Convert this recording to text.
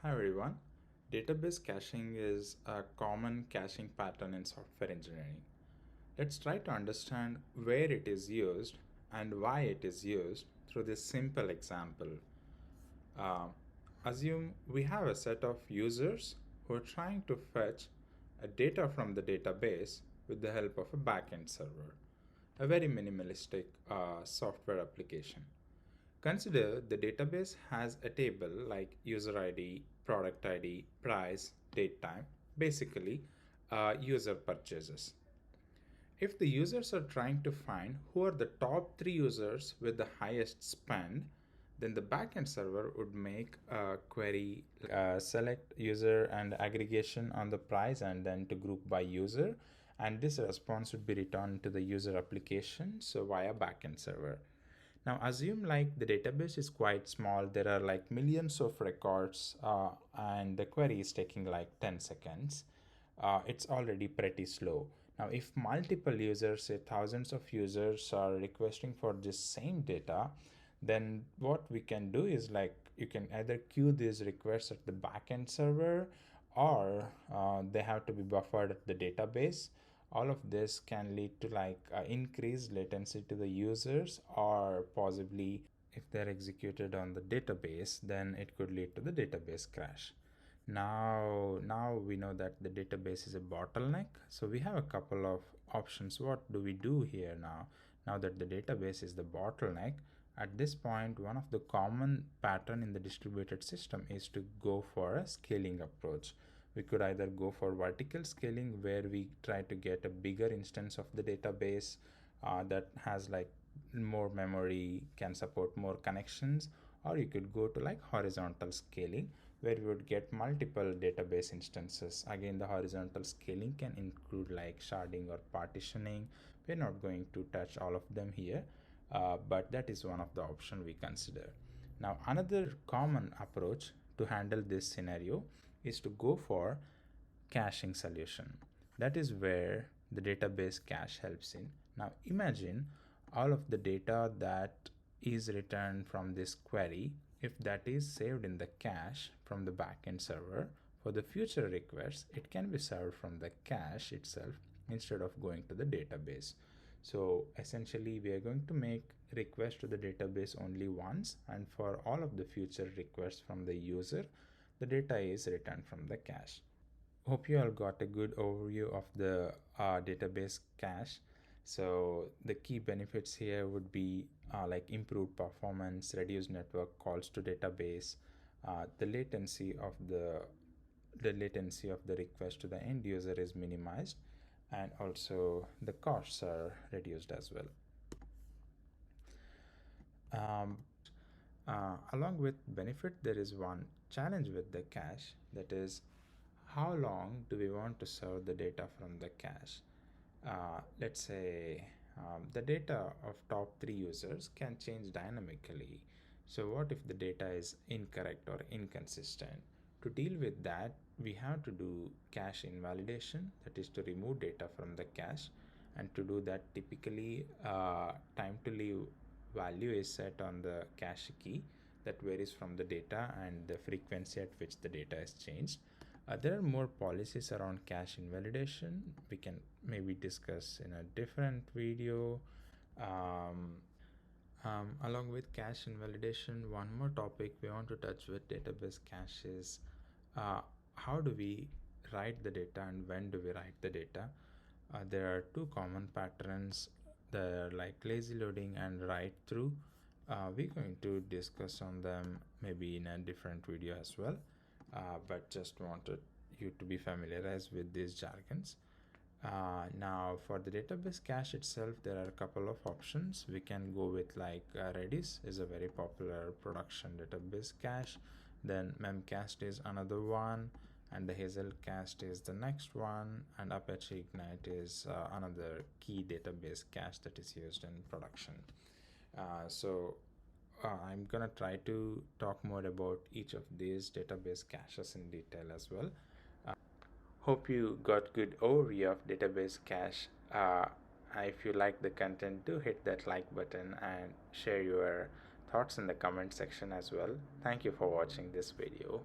Hi everyone. Database caching is a common caching pattern in software engineering. Let's try to understand where it is used and why it is used through this simple example. Uh, Assume we have a set of users who are trying to fetch a data from the database with the help of a backend server, a very minimalistic software application. Consider the database has a table like user ID, product ID, price, date time, basically user purchases. If the users are trying to find who are the top three users with the highest spend, then the backend server would make a query, select user and aggregation on the price and then to group by user. And this response would be returned to the user application, so via backend server. Now assume like the database is quite small, there are like millions of records and the query is taking like 10 seconds. It's already pretty slow. Now if multiple users, say thousands of users are requesting for this same data, then what we can do is like you can either queue these requests at the backend server or they have to be buffered at the database. All of this can lead to like increased latency to the users, or possibly if they're executed on the database, then it could lead to the database crash. Now we know that the database is a bottleneck, so we have a couple of options. What do we do here now that the database is the bottleneck? At this point, one of the common pattern in the distributed system is to go for a scaling approach. We could either go for vertical scaling, where we try to get a bigger instance of the database that has like more memory, can support more connections, or you could go to like horizontal scaling, where we would get multiple database instances. Again, the horizontal scaling can include like sharding or partitioning. We're not going to touch all of them here, but that is one of the option we consider. Now another common approach to handle this scenario is to go for caching solution. That is where the database cache helps in. Now imagine all of the data that is returned from this query, if that is saved in the cache from the backend server, for the future requests it can be served from the cache itself instead of going to the database. So essentially we are going to make request to the database only once, and for all of the future requests from the user, the data is returned from the cache. Hope you all got a good overview of the database cache. So the key benefits here would be like improved performance, reduced network calls to database, the latency of the request to the end user is minimized, and also the costs are reduced as well. Um, Along with benefit, there is one challenge with the cache, that is how long do we want to serve the data from the cache. Let's say the data of top three users can change dynamically. So what if the data is incorrect or inconsistent? To deal with that, we have to do cache invalidation, that is to remove data from the cache. And to do that, typically time to leave value is set on the cache key that varies from the data and the frequency at which the data is changed. There are more policies around cache invalidation. We can maybe discuss in a different video. Um, Along with cache invalidation, one more topic we want to touch with database cache is how do we write the data and when do we write the data. There are two common patterns, the like lazy loading and write through. We're going to discuss on them maybe in a different video as well, but just wanted you to be familiarized with these jargons. Now for the database cache itself, there are a couple of options. We can go with like Redis is a very popular production database cache, then Memcached is another one, and the Hazelcast is the next one, and Apache Ignite is another key database cache that is used in production. I'm gonna try to talk more about each of these database caches in detail as well. Hope you got good overview of database cache. If you like the content, do hit that like button and share your thoughts in the comment section as well. Thank you for watching this video.